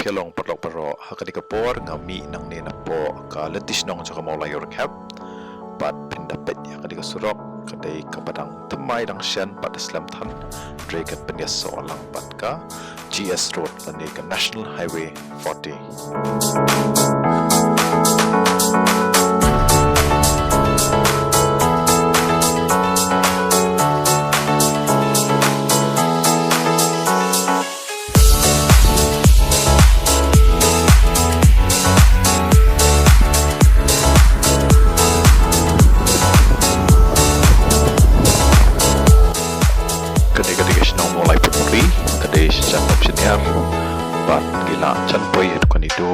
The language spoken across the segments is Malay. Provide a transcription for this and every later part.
kelong patlok paro hakadikapor ngami nang nena po ka letis nong sa Mawlai Phudmuri pat pindapet ya kadika surok kadai kapadang temai dang sian pat Islam tan dregat penyas soalang pat ka GS Road lani ka National Highway 40. Mawlai Phudmuri kadai siya option ya pat gila chan poi Dukan itu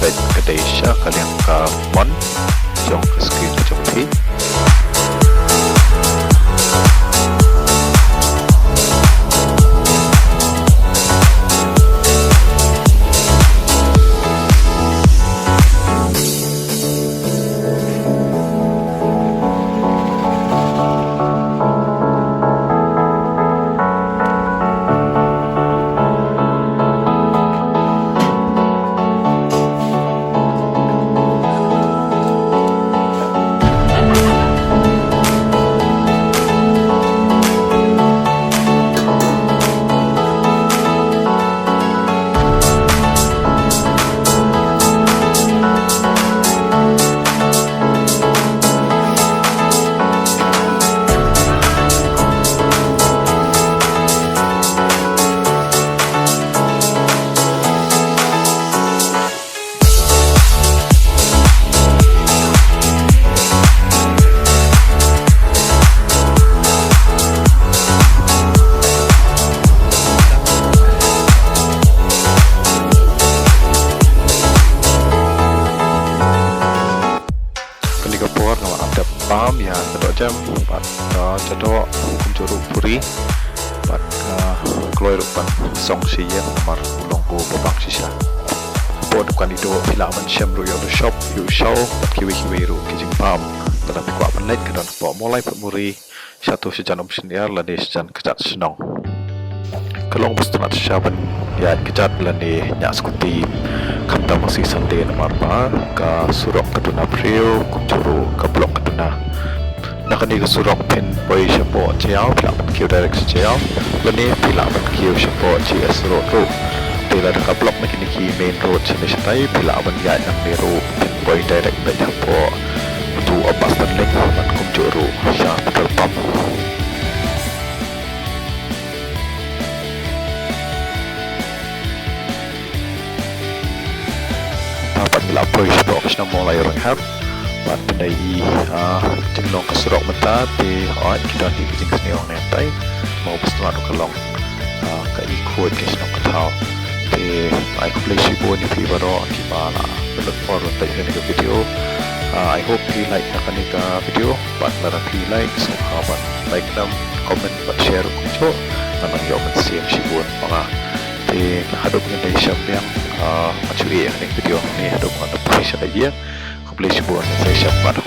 pet kadai siya kaliang ka mon jong ka SKIRK jong thi pam yang kedua jam pat jadok kunjuru Puri pat keluar depan song siang nomor ulongku babang sisa pod Dukan itu bila mensyam ru yo shop yu show pat kiwi ru kijing pam tetapi ku apan lain kedon po Mawlai Phudmuri satu sejan option ya lani sejan kejat senong kelong bustunat syaban ya kejat lani nyak skuti kamta masih sande nomor pa ka surok keduna April kunjuru ka blok keduna nakani ka surok pin boy syapo ciao bila kiu direct ciao lani bila kiu syapo GS road ru bila ka blok nakini main road sini satai bila aban ya nang niru pin boy direct ba syapo tu abas dan link man kunjuru sya petrol pump dapat melapor sebab kita mulai orang hat pat pendai jenglong keserok mata di oi kita di kijing seni orang nentai mau pesetuan kelong ke ikut ke senok ketau di I play sibo ni pi baro ki bala belum for tai ni ke video I hope you like akan ni ke video pat lara pi like so kawan like nam comment pat share kunco nanang yo men siam sibo panga di hadap dengan siam yang macuri yang video ni hadap dengan apa saja dia boleh sebuah saya siap pada